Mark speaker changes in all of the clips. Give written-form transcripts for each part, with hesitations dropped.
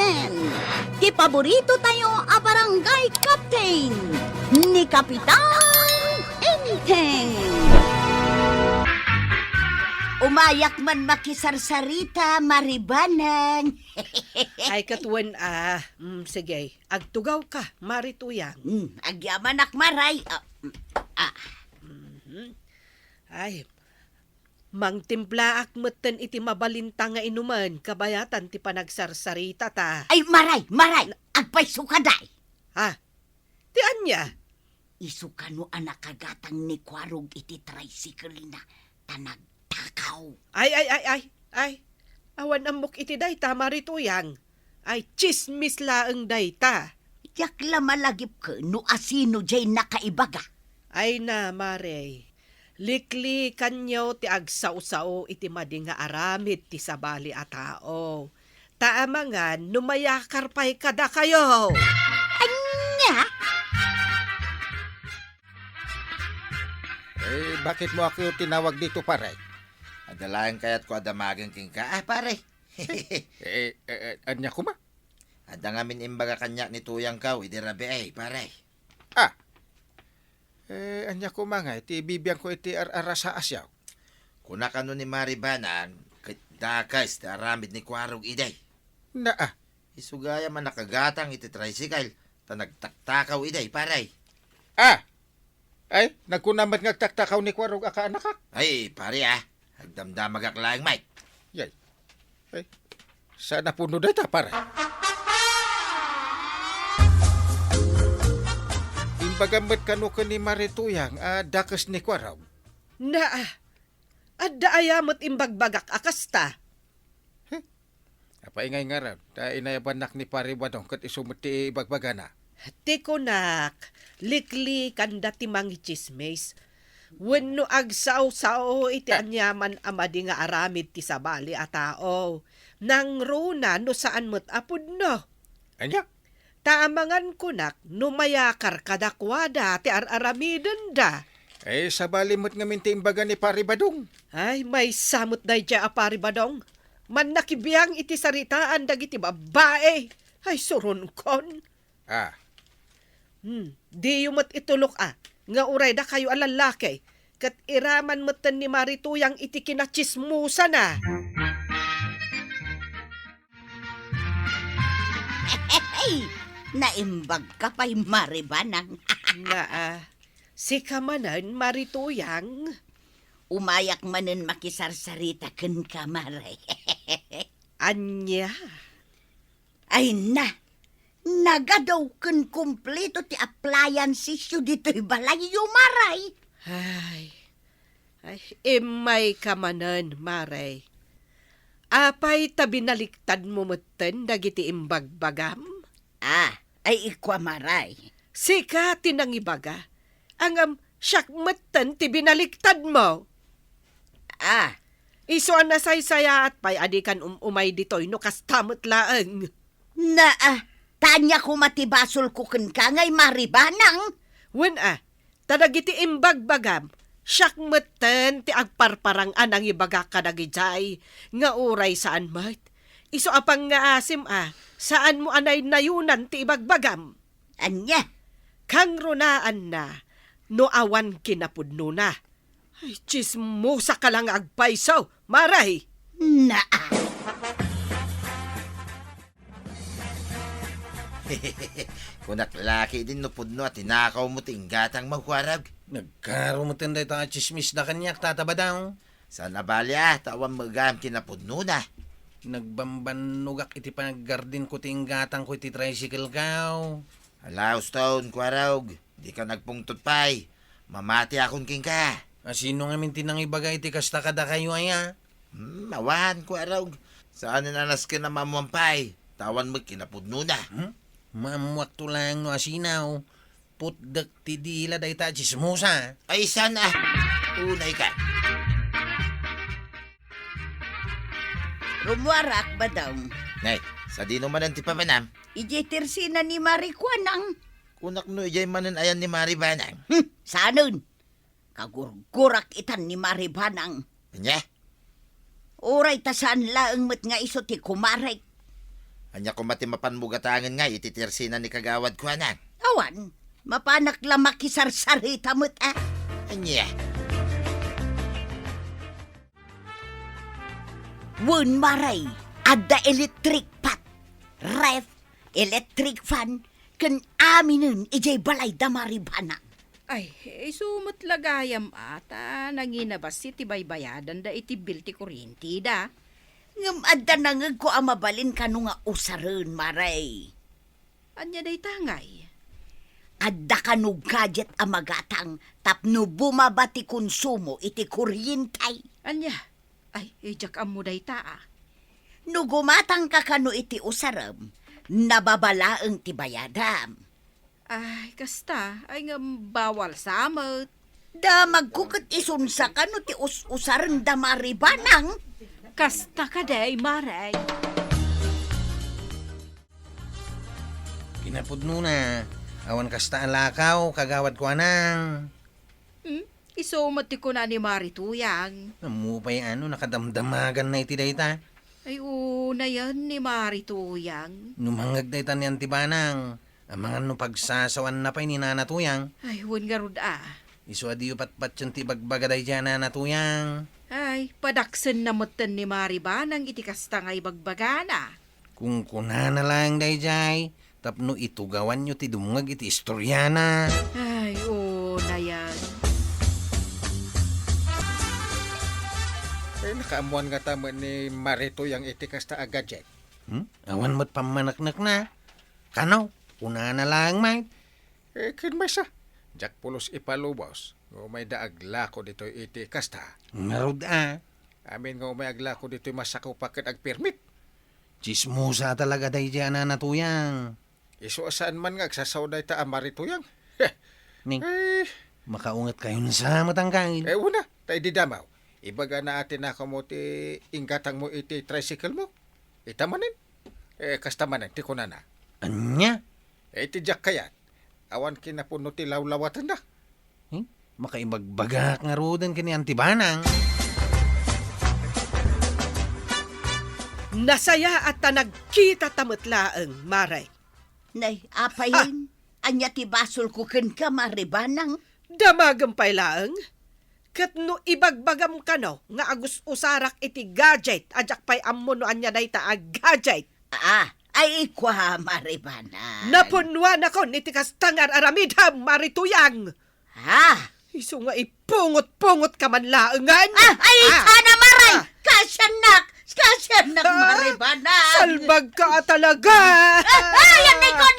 Speaker 1: Captain! Ti paborito tayo a barangay captain ni Kapitan Enteng! Umayak man makisarsarita, maribanang.
Speaker 2: Ay katuan sige, agtugaw ka, marituyang.
Speaker 1: Agyaman akmaray.
Speaker 2: Ay, mangtimpla akmeten iti mabalinta nga inuman, kabayatan ti panagsarsarita ta.
Speaker 1: Ay, maray, agpay sukaday.
Speaker 2: Ha? Ti anya?
Speaker 1: Isukano anak kagatang ni Kwarog iti tricycle na tanagtakaw.
Speaker 2: Ay. Awan amok iti dayta, marituyang. Ay, chismis laeng dayta.
Speaker 1: Yakla malagip ka no asino jay nakaibaga.
Speaker 2: Ay na, Mare. Likli kanyaw ti agsaw-saw iti madi nga aramid ti sabali a tao. Taamangan, numayakar pa'y kada kayo.
Speaker 1: Anya?
Speaker 3: Bakit mo ako tinawag dito, pare?
Speaker 4: Adalayan kaya't ko adamagan king ka. Pare.
Speaker 3: Anya ko ma?
Speaker 4: Ada ngamin imbaga kanya ni tuyang kaw, idirabi pare.
Speaker 3: Anya ko mga, iti bibiyang ko iti arasa asyaw.
Speaker 4: Kuna kano ni Maribanan, dakas ti aramid ni Kwarog iday. Isugaya man nakagatang iti tricycle, tanagtaktakaw iday, pare.
Speaker 3: Ay, nagkunamat ngagtaktakaw ni Kwarog aka anak.
Speaker 4: Ay, pare Hagdamdamag aklayang, Mike.
Speaker 3: Yay. Ay, sana puno data, pare. Imbagamat kano ka ni Marituyang, dakas ni Kwarog.
Speaker 2: Adda ayamot imbagbagak akasta.
Speaker 3: Apa ingay nga rin, inayabanak ni pare Badong kat isumuti ibagbagana.
Speaker 2: Tiko nak, likli kanda ti mangi chismes. Wenno agsaw-saw iti anyaman amadi nga aramid ti sabali a tao. Nang runa no saan mo't apod no.
Speaker 3: Anya?
Speaker 2: Taamangan kunak no mayakar kadakwada ti aramiden da.
Speaker 3: Sabali mo't ngamin ti imbaga ni pare Badong.
Speaker 2: Ay, may samot day dya a pari badong. Man nakibiyang iti saritaan dagiti babae. Ay, suron kon. Di yumat itulok nga uray da kayo alalaki. Kat iraman mo't ni Marituyang iti kinachismusa na.
Speaker 1: Hey, naimbag ka pa'y maribanang.
Speaker 2: Si kamanan Marituyang.
Speaker 1: Umayak manen makisarsarita ken kamaray.
Speaker 2: Anya?
Speaker 1: Ay nagadaw ken kumpleto ti appliances yu dito'y balay maray.
Speaker 2: Ay, imay kamanan, Maray. Apay tabinaliktad mo meten dagiti imbagbagam?
Speaker 1: Ay ikwa maray.
Speaker 2: Sika tinangibaga. Angam siyak meten ti binaliktad mo. Iso an nasaysaya at pay adikan umay ditoy no kastamot laeng.
Speaker 1: Tanya ko matibasol ko ken ka ngay maribanang.
Speaker 2: Wen tadagiti imbagbagam, siyak meten ti agparparang anang ibaga kadagijay, nga uray saan mat. Iso apang nga asim saan mo anay nayunan ti ibagbagam?
Speaker 1: Anya?
Speaker 2: Kang runaan na, no awan kinapudno na. Ay, chismosa ka lang agpaysaw, Maray!
Speaker 4: Kunak lalaki din no pudno at tinakaw mo tinggatang magwarag.
Speaker 5: Nagkaroon tayo ang chismis na kanyak tatabadaw.
Speaker 4: Sa nabalya, tawan magam kinapudno na.
Speaker 5: Nagbambanugak iti panaggardin ko tinggatang ko iti tricycle kaw.
Speaker 4: Alaw, Stone, kwarag. Di ka nagpungtot pa'y. Mamati akong king ka.
Speaker 5: Sino nga minti nang ibaga iti kasta kada kayo aya?
Speaker 4: Mawan, kwarag. Saan nanas ka na mamuampay? Tawan mo kinapudno na.
Speaker 5: Mamuak to lang no asinaw. Putdak ti dila day ta chismosa.
Speaker 4: Ay, sana. Unay ka.
Speaker 1: Rumuarak ba daw?
Speaker 4: Nay, sa di naman ang tipamanam.
Speaker 1: Ijetirsi na ni Marikwanang.
Speaker 4: Kunak no ijay manan ayan ni Maribanang.
Speaker 1: Sanon? Kagurgurak itan ni Maribanang.
Speaker 4: Anya?
Speaker 1: Oray tasaan laeng met nga iso ti kumarek.
Speaker 4: Anya ko matimapan mo gatangan nga, ititirsinan ni kagawad ko anan.
Speaker 1: Awan, mapanak lang makisarsarita mo't
Speaker 4: Anya,
Speaker 1: Wun maray, adda electric pot, ref, electric fan, kan aminin ijay balay da maribana.
Speaker 6: Ay, sumot lagayam ata, nanginabas si tibaybayadan da iti bil ti kuryente da.
Speaker 1: Ngam adda nangag ko amabalin kanu nga usaron maray.
Speaker 6: Anya day tangay.
Speaker 1: Adda kanu gadget amagatang tapno bumabati konsumo iti kuryentay.
Speaker 6: Anya, ay, ijak amo day ta ah.
Speaker 1: No gumatang ka kanu iti usaram, nababalaang tibayadam.
Speaker 6: Ay, kasta, ay nga bawal samot.
Speaker 1: Da magkukot isunsa kanu ti usaran da maribanang.
Speaker 6: Kasta ka day, maray.
Speaker 5: Kinapudno na. Awan kasta ang lakaw, kagawad ko anang.
Speaker 6: Isumot ti ko na ni Marituyang.
Speaker 5: Namupay nakadamdamagan na iti dayta.
Speaker 6: Ay, una yan ni Marituyang.
Speaker 5: Numangag dayta ni Antibanang. Ang mga pagsasawan na pa'y ni Nanatuyang.
Speaker 6: Ay, huwag nga rod ah.
Speaker 5: Isu adiyo patpat yung tibagbaga day dyan Nanatuyang.
Speaker 6: Ay, padaksen na moten ni Maribanang iti kasta nga ibagbagana.
Speaker 5: Kung kuna na lang day jay, tapno itugawan nyo ti dumungag iti istoryana.
Speaker 6: Ay, una yan.
Speaker 3: Nakaamuan nga tama ni Marito yung itikas ta gadget.
Speaker 5: Awan mo't pamanaknak na. Kanaw, kuna na lang, mate.
Speaker 3: Kinmay sa. Jack pulos ipalubos. O may daagla ko dito itikas ta.
Speaker 5: Marod
Speaker 3: Amin nga may agla ko dito masakaw paket ag permit.
Speaker 5: Chismosa talaga day dyan Nanatuyang.
Speaker 3: Iso saan man nga agsasawday ta ang Marito yung.
Speaker 5: Ning, makaungat kayo na sa matangkangin.
Speaker 3: Una, tayo di damaw. Ibaga na atin na mo ti inggatang mo iti tricycle mo. Itamanin. Kastamanin, ti kunana.
Speaker 5: Anya?
Speaker 3: Iti Jack kayat. Awan kinapuno ti lawlawatan na.
Speaker 5: Makaibagbagak nga rodan kini Antibanang.
Speaker 2: Nasaya at nagkita tamatlaang, maray.
Speaker 1: Nay, apayin, anya ti basol ko ken ka maribanang.
Speaker 2: Damagampay laang. Kat no ibagbagam ka no, nga agus usarak iti gadget, ajak pa'y ammo no anya day ta gadget.
Speaker 1: Ay ikwa maribanang.
Speaker 2: Napunwan ako niti kastangar aramidham Marituyang.
Speaker 1: Ha?
Speaker 2: Iso nga ipungot-pungot ka man laangan.
Speaker 1: Ay, sana maray! Kasyanak maribanang.
Speaker 2: Salbag ka talaga.
Speaker 1: Yan, nikon!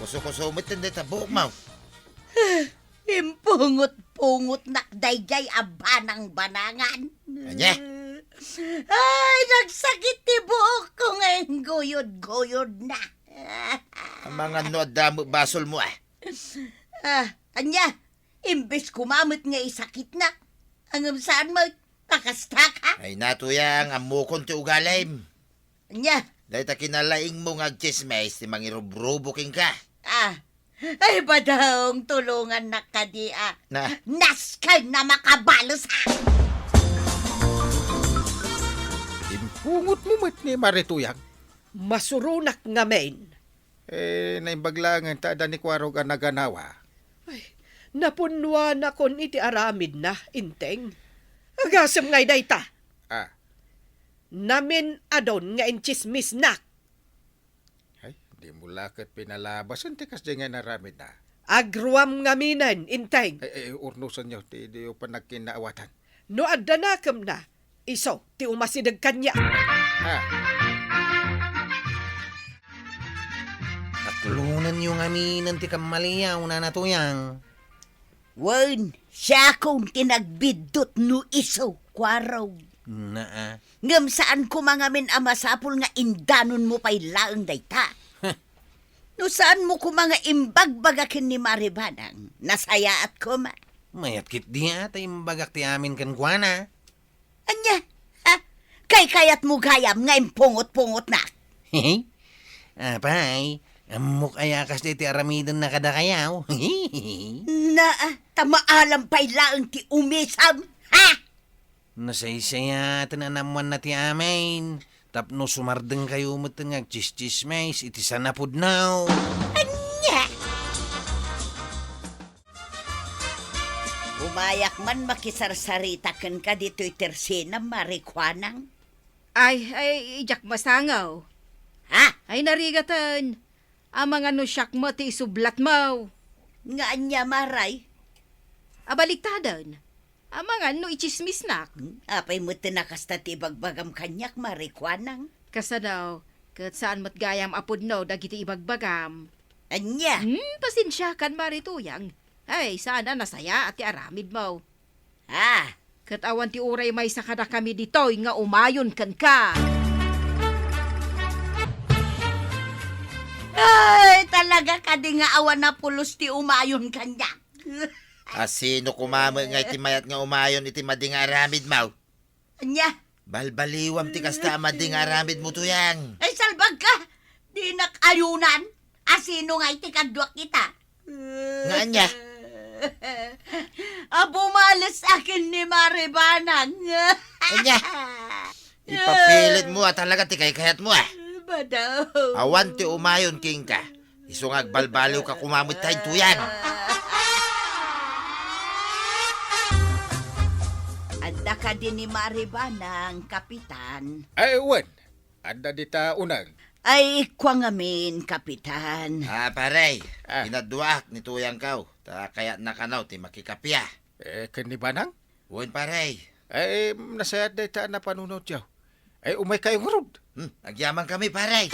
Speaker 4: kuso-kusumit hindi ta buok mau.
Speaker 1: Impungot-pungot nakdayjay abanang banangan.
Speaker 4: Anya?
Speaker 1: Ay, nagsakit ti buhok ko ngayon goyod-goyod na.
Speaker 4: Ang mga damo basol mo
Speaker 1: Anya, imbes kumamit nga isakit na. Ang saan mo, pakasta ka?
Speaker 4: Ay Natuyang, amukon ti ugalim.
Speaker 1: Anya,
Speaker 4: Dahil ta kinalaing mo nga chismes, ti mangirubrubuking ka.
Speaker 1: ay badong tulungan na kadia.
Speaker 4: Na?
Speaker 1: Naskay na makabalos ha.
Speaker 3: Impungot mo mat ni Marituyang.
Speaker 2: Masurunak nga main.
Speaker 3: Naimbaglangan ta da ni Kwarog ang naganawa.
Speaker 2: Ay, napunwan ako iti aramid na, inteng. Agasam ngay day ta. Namin adon nga inchismis nak.
Speaker 3: Ay, di mo lakit pinalabas. Ang tikas di nga naramid na.
Speaker 2: Agruam nga minan, inteng.
Speaker 3: Urnusan nyo, di yung panagkinaawatan.
Speaker 2: No addanakam na, iso, ti umasidag kanya.
Speaker 5: Atulunan yung aminan ti kamaliyaw Nanatuyang.
Speaker 1: Wan, siya kong tinagbidot no iso, Kwarog. Ngam saan ko mga min amasapol nga indanon mo pa'y laang dayta. No saan mo ko mga imbagbagakin ni Maribanang, nasaya at kuma.
Speaker 5: Mayat kit di ata imbagak ti amin kan kuana.
Speaker 1: Anya, kay kayat mo gayam nga impungot-pungot na.
Speaker 5: Hehe. Apay, amok ayakas di ti aramidan na kada kayaw.
Speaker 1: Na, tamaalam pa'y laang ti umisam, ha?
Speaker 5: Nasaysaya tananamuan na ti amin. Tapno sumardeng kayo matengag chis-chismays iti sanapod now.
Speaker 1: Anya! Umayak man makisarsaritaken ka dito'y tersena marikwanang.
Speaker 6: Ay, ijak masangaw.
Speaker 1: Ha?
Speaker 6: Ay, narigatan. Amang ano siyak mo ti isublat mo.
Speaker 1: Nga anya maray?
Speaker 6: Abaliktadan. Amang ano ichismis nak.
Speaker 1: Apay mo tinakasta ti bagbagam kanyak marikwanang.
Speaker 6: Kasa daw, kat saan mat gayam apod no dagiti ibagbagam.
Speaker 1: Anya?
Speaker 6: Pasensya kan marituyang. Ay, sana nasaya at ti aramid mo.
Speaker 1: Ha?
Speaker 6: Kat awan ti uray may sakada kami ditoy nga umayon kan ka.
Speaker 1: Ay, talaga ka di nga awan na pulos ti umayon kanyak.
Speaker 4: Asino kumamo nga iti mayat nga umayon iti mading aramid mo?
Speaker 1: Anya?
Speaker 4: Balbaliwam ti kasta mading aramid mo tuyang.
Speaker 1: Ay, salbag ka! Di nakayunan! Asino nga iti kadwak kita?
Speaker 4: Nga niya?
Speaker 1: Bumalas akin ni Maribanang.
Speaker 4: Anya? Ipapilit mo talaga ti kayat mo
Speaker 1: Badaw.
Speaker 4: Awan ti umayon king ka. Isungag balbaliw ka kumamit tayo tuyang.
Speaker 1: Anda ka din ni Maribanang, kapitan.
Speaker 3: Ay, wen. Anda dita unang.
Speaker 1: Ay, kwangamin, kapitan.
Speaker 4: Paray.
Speaker 3: Ah.
Speaker 4: Inaduak ni tuyang kaw. Ta kaya nakanaw ti makikapya.
Speaker 3: Kanibanang?
Speaker 4: Wen paray.
Speaker 3: Ay, nasayad na ita na panunod yaw. Ay, umay kayong rod.
Speaker 4: Nagyaman kami paray.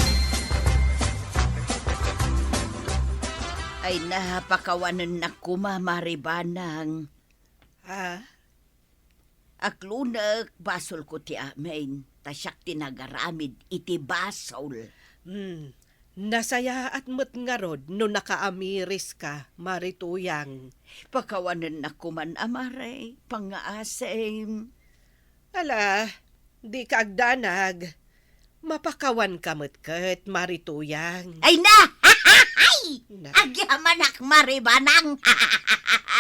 Speaker 1: Ay, napakawanan na kuma, Maribanang. Aklunak, basol ko ti amin. Tasyak tinagaramid iti basol.
Speaker 2: Nasaya at mat nga rod no nakaamiris ka, marituyang.
Speaker 1: Pakawanan na kuman, amare. Pangaasim.
Speaker 2: Ala, di ka agdanag. Mapakawan kamot kat, marituyang.
Speaker 1: Ay na! Ay!
Speaker 2: Na.
Speaker 1: Agyamanak, Maribanang!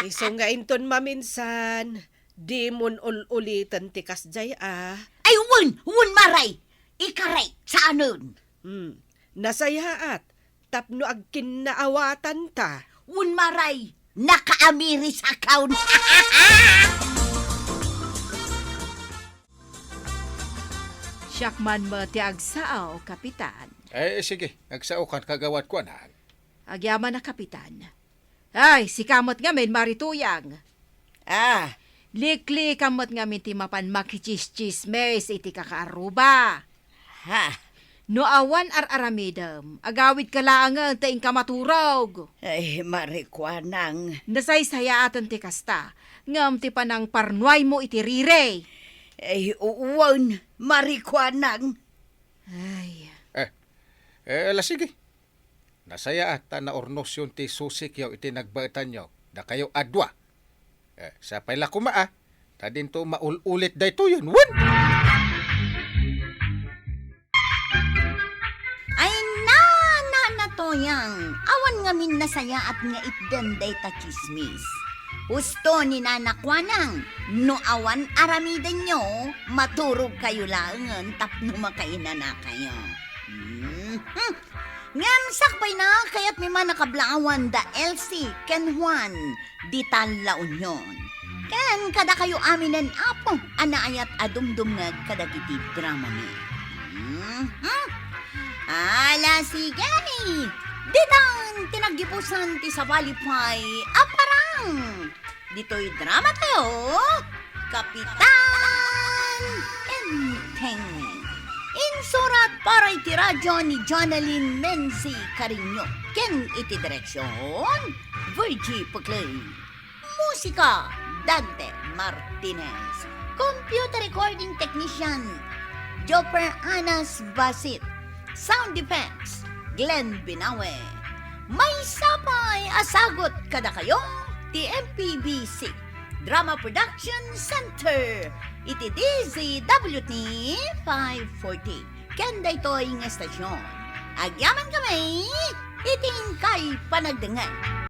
Speaker 2: Iso nga inton maminsan, di mon ulitan ti kasjay
Speaker 1: Ay, wun, maray! Ikaray, saanon?
Speaker 2: Nasayaat, tapno ag kinaawatan ta.
Speaker 1: Wun, maray! Nakaamiri sa account!
Speaker 6: Siyak man mo ti agsaaw, kapitan.
Speaker 3: Ay, sige. Nagsaukan kagawad ko na.
Speaker 6: Agyaman na kapitan. Ay, si kamot nga men marituyang. Likli kamot nga min ti mapan makichis-chismes iti kakaaruba.
Speaker 1: Ha?
Speaker 6: No awan ar-aramidam, agawid ka laangan taing kamaturog.
Speaker 1: Ay, marikwanang.
Speaker 6: Nasaysaya atan ti kasta, ngam ti panang parnuay mo iti rire.
Speaker 1: Ay, uwan, marikwanang.
Speaker 6: Ay,
Speaker 3: Ala, sige. Nasaya ata na ornosyon ti susik yaw iti nagbatan yaw. Da kayo adwa. Sa pala kumaa. Ta din to maulit day to yun. Wan!
Speaker 1: Ay, na toyang. Awan nga min nasaya at nga itdanday ta chismis. Husto ni nanakwanang. No awan aramidan nyo, maturog kayo laangan tapno makaina na kayo. Ngam sakpay na kaya't may manakablaawan da LC ken Juan di Tanla Union. Ken kada kayo aminen apo anaayat adumdumngag kadagiti drama ni. Ala sige. Ditang tinaggipusan ti Sabalipay aparang. Dito'y drama tayo. Kapitan Enteng. Insurat para iti radyo ni Jonalyn Menzi Carino. Ken iti direksyon, Virgie Puclay. Musika, Dante Martinez. Computer recording technician, Joper Anas Basit. Sound effects, Glenn Binawe. May sapay asagot kada kayo, TMPBC. Drama Production Center. Iti DZWT 540. Kenda ito'y nga estasyon. Agyaman kami, iting kay panagdangan.